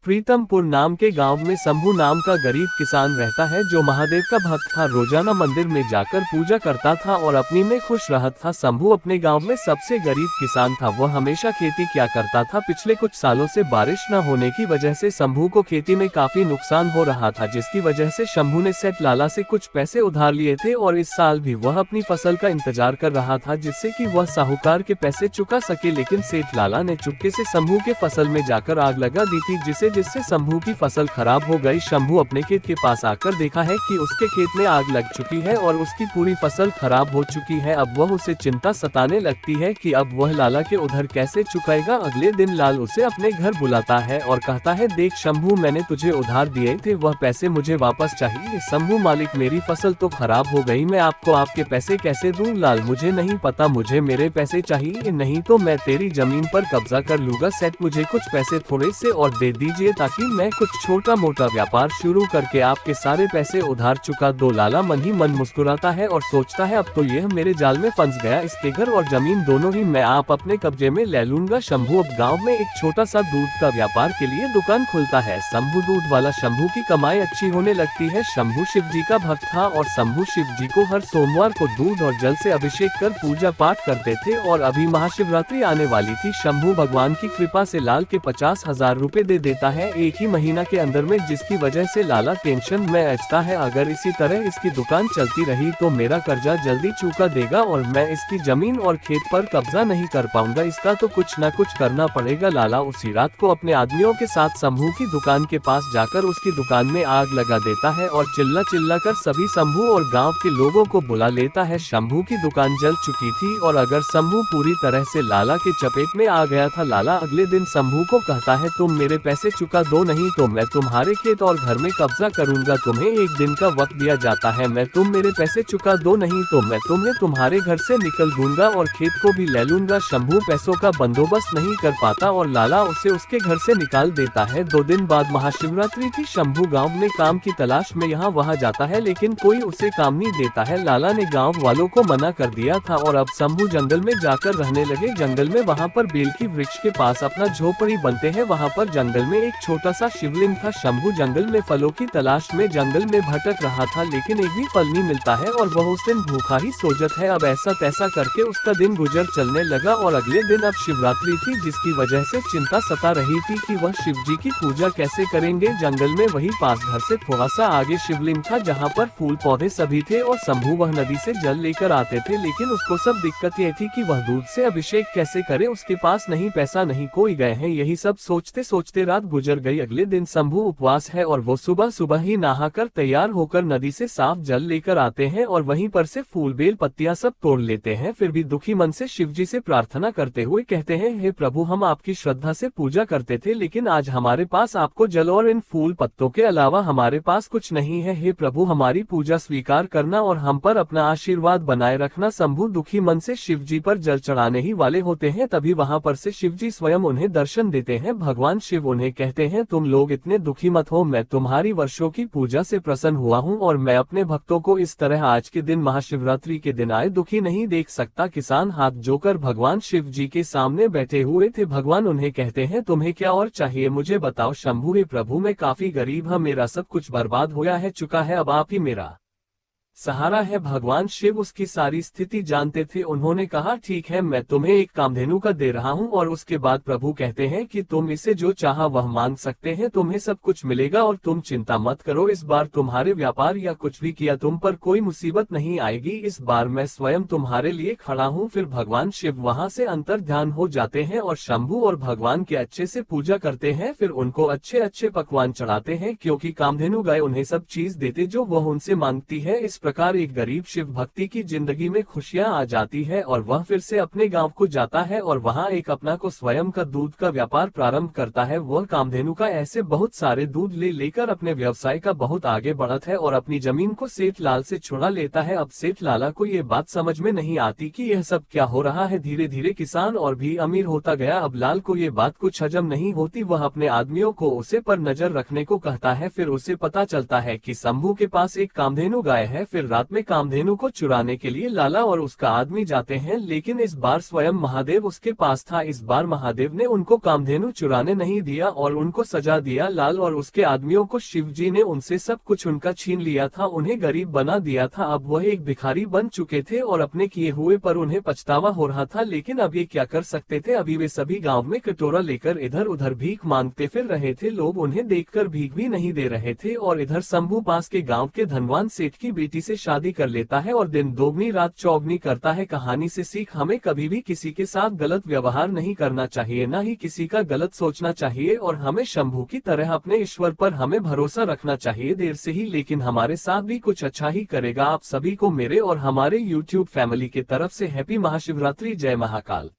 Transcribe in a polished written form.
प्रीतमपुर नाम के गांव में शंभू नाम का गरीब किसान रहता है जो महादेव का भक्त था। रोजाना मंदिर में जाकर पूजा करता था और अपनी में खुश रहता था। शंभू अपने गांव में सबसे गरीब किसान था। वह हमेशा खेती किया करता था। पिछले कुछ सालों से बारिश न होने की वजह से शंभू को खेती में काफी नुकसान हो रहा था, जिसकी वजह से शंभू ने सेठ लाला से कुछ पैसे उधार लिए थे और इस साल भी वह अपनी फसल का इंतजार कर रहा था जिससे कि वह साहूकार के पैसे चुका सके। लेकिन सेठ लाला ने चुपके से शंभू के फसल में जाकर आग लगा दी थी जिससे शंभू की फसल खराब हो गई। शंभू अपने खेत के पास आकर देखा है कि उसके खेत में आग लग चुकी है और उसकी पूरी फसल खराब हो चुकी है। अब वह उसे चिंता सताने लगती है कि अब वह लाला के उधार कैसे चुकाएगा। अगले दिन लाल उसे अपने घर बुलाता है और कहता है, देख शंभू, मैंने तुझे उधार दिए थे, वह पैसे मुझे वापस चाहिए। शंभू, मालिक, मेरी फसल तो खराब हो गई, मैं आपको आपके पैसे कैसे दूं? लाल, मुझे नहीं पता, मुझे मेरे पैसे चाहिए, नहीं तो मैं तेरी जमीन पर कब्जा कर लूंगा। सेठ, मुझे कुछ पैसे थोड़े से और दे दीजिए ताकि मैं कुछ छोटा मोटा व्यापार शुरू करके आपके सारे पैसे उधार चुका दो। लाला मन ही मन मुस्कुराता है और सोचता है, अब तो यह मेरे जाल में फंस गया, इसके घर और जमीन दोनों ही मैं आप अपने कब्जे में ले लूंगा। शंभू अब गांव में एक छोटा सा दूध का व्यापार के लिए दुकान खुलता है। शंभू दूध वाला शंभू की कमाई अच्छी होने लगती है। शंभू शिव जी का भक्त था और शंभू शिव जी को हर सोमवार को दूध और जल से अभिषेक कर पूजा पाठ करते थे और अभी महाशिवरात्रि आने वाली थी। शंभू भगवान की कृपा से लाल के 50,000 रुपए दे देता है एक ही महीना के अंदर में, जिसकी वजह से लाला टेंशन में अटता है। अगर इसी तरह इसकी दुकान चलती रही तो मेरा कर्जा जल्दी चुका देगा और मैं इसकी जमीन और खेत पर कब्जा नहीं कर पाऊंगा, इसका तो कुछ न कुछ करना पड़ेगा। लाला उसी रात को अपने आदमियों के साथ शंभू की दुकान के पास जाकर उसकी दुकान में आग लगा देता है और चिल्ला चिल्ला कर सभी शंभू और गाँव के लोगों को बुला लेता है। शंभू की दुकान जल चुकी थी और अगर शंभू पूरी तरह से लाला के चपेट में आ गया था। लाला अगले दिन शंभू को कहता है, तुम मेरे पैसे चुका दो, नहीं तो मैं तुम्हारे खेत और घर में कब्जा करूंगा। तुम्हें एक दिन का वक्त दिया जाता है, मैं तुम मेरे पैसे चुका दो, नहीं तो मैं तुम्हें तुम्हारे घर से निकल दूंगा और खेत को भी ले लूंगा। शंभू पैसों का बंदोबस्त नहीं कर पाता और लाला उसे उसके घर से निकाल देता है। 2 दिन बाद महाशिवरात्रि थी। शंभू गाँव में काम की तलाश में यहाँ वहाँ जाता है लेकिन कोई उसे काम नहीं देता है। लाला ने गाँव वालों को मना कर दिया था और अब शंभू जंगल में जाकर रहने लगे। जंगल में वहाँ पर बेल की वृक्ष के पास अपना झोपड़ी बनते हैं। वहाँ पर जंगल में एक छोटा सा शिवलिंग था। शंभू जंगल में फलों की तलाश में जंगल में भटक रहा था लेकिन एक भी फल नहीं मिलता है और वह उस दिन भूखा ही सोचत है। अब ऐसा तैसा करके उसका दिन गुजर चलने लगा और अगले दिन अब शिवरात्रि थी, जिसकी वजह से चिंता सता रही थी कि वह शिव जी की पूजा कैसे करेंगे। जंगल में वही पास घर से थोड़ा सा आगे शिवलिंग था जहाँ पर फूल पौधे सभी थे और शंभू वह नदी से जल लेकर आते थे, लेकिन उसको सब दिक्कत ये थी कि वह दूध से अभिषेक कैसे करे, उसके पास नहीं पैसा नहीं कोई गए हैं। यही सब सोचते सोचते रात गुजर गई। अगले दिन शंभू उपवास है और वो सुबह सुबह ही नहाकर तैयार होकर नदी से साफ जल लेकर आते हैं और वहीं पर से फूल बेल पत्तियां सब तोड़ लेते हैं। फिर भी दुखी मन से शिव जी से प्रार्थना करते हुए कहते हैं, हे प्रभु, हम आपकी श्रद्धा से पूजा करते थे लेकिन आज हमारे पास आपको जल और इन फूल पत्तों के अलावा हमारे पास कुछ नहीं है। हे प्रभु, हमारी पूजा स्वीकार करना और हम पर अपना आशीर्वाद बनाए रखना। शंभू दुखी मन से शिव जी पर जल चढ़ाने ही वाले होते हैं, तभी वहाँ पर से शिव जी स्वयं उन्हें दर्शन देते हैं। भगवान शिव उन्हें कहते हैं, तुम लोग इतने दुखी मत हो, मैं तुम्हारी वर्षों की पूजा से प्रसन्न हुआ हूँ और मैं अपने भक्तों को इस तरह आज के दिन महाशिवरात्रि के दिन आए दुखी नहीं देख सकता। किसान हाथ जोकर भगवान शिव जी के सामने बैठे हुए थे। भगवान उन्हें कहते हैं, तुम्हें क्या और चाहिए, मुझे बताओ। शंभू, हे प्रभु, मैं काफी गरीब हूँ, मेरा सब कुछ बर्बाद होया है चुका है, अब आप ही मेरा सहारा है। भगवान शिव उसकी सारी स्थिति जानते थे। उन्होंने कहा, ठीक है, मैं तुम्हें एक कामधेनु का दे रहा हूं। और उसके बाद प्रभु कहते हैं कि तुम इसे जो चाहा वह मांग सकते हैं, तुम्हें सब कुछ मिलेगा और तुम चिंता मत करो, इस बार तुम्हारे व्यापार या कुछ भी किया तुम पर कोई मुसीबत नहीं आएगी, इस बार मैं स्वयं तुम्हारे लिए खड़ा हूँ। फिर भगवान शिव वहाँ से अंतर ध्यान हो जाते हैं और शंभू और भगवान के अच्छे से पूजा करते हैं। फिर उनको अच्छे अच्छे पकवान चढ़ाते हैं क्योंकि कामधेनु गाय उन्हें सब चीज देते जो वह उनसे मांगती है। इस प्रकार एक गरीब शिव भक्ति की जिंदगी में खुशियां आ जाती है और वह फिर से अपने गांव को जाता है और वहां एक अपना को स्वयं का दूध का व्यापार प्रारंभ करता है। वह कामधेनु का ऐसे बहुत सारे दूध ले लेकर अपने व्यवसाय का बहुत आगे बढ़त है और अपनी जमीन को सेठ लाल से छुड़ा लेता है। अब सेठ लाला को ये बात समझ में नहीं आती कि यह सब क्या हो रहा है। धीरे धीरे किसान और भी अमीर होता गया। अब लाल को ये बात कुछ हजम नहीं होती। वह अपने आदमियों को उसे पर नजर रखने को कहता है। फिर उसे पता चलता है कि शंभू के पास एक कामधेनु गाय है। फिर रात में कामधेनु को चुराने के लिए लाला और उसका आदमी जाते हैं, लेकिन इस बार स्वयं महादेव उसके पास था। इस बार महादेव ने उनको कामधेनु चुराने नहीं दिया और उनको सजा दिया। लाल और उसके आदमियों को शिवजी ने उनसे सब कुछ उनका छीन लिया था, उन्हें गरीब बना दिया था। अब वह एक भिखारी बन चुके थे और अपने किए हुए पर उन्हें पछतावा हो रहा था, लेकिन अब ये क्या कर सकते थे। अभी वे सभी गाँव में कटोरा लेकर इधर उधर भीख मांगते फिर रहे थे। लोग उन्हें देखकर भीख भी नहीं दे रहे थे। और इधर शंभू पास के गांव के धनवान सेठ की बेटी से शादी कर लेता है और दिन दोगुनी रात चौगुनी करता है। कहानी से सीख, हमें कभी भी किसी के साथ गलत व्यवहार नहीं करना चाहिए, न ही किसी का गलत सोचना चाहिए, और हमें शंभू की तरह अपने ईश्वर पर हमें भरोसा रखना चाहिए। देर से ही लेकिन हमारे साथ भी कुछ अच्छा ही करेगा। आप सभी को मेरे और हमारे YouTube फैमिली के तरफ से हैप्पी महाशिवरात्रि। जय महाकाल।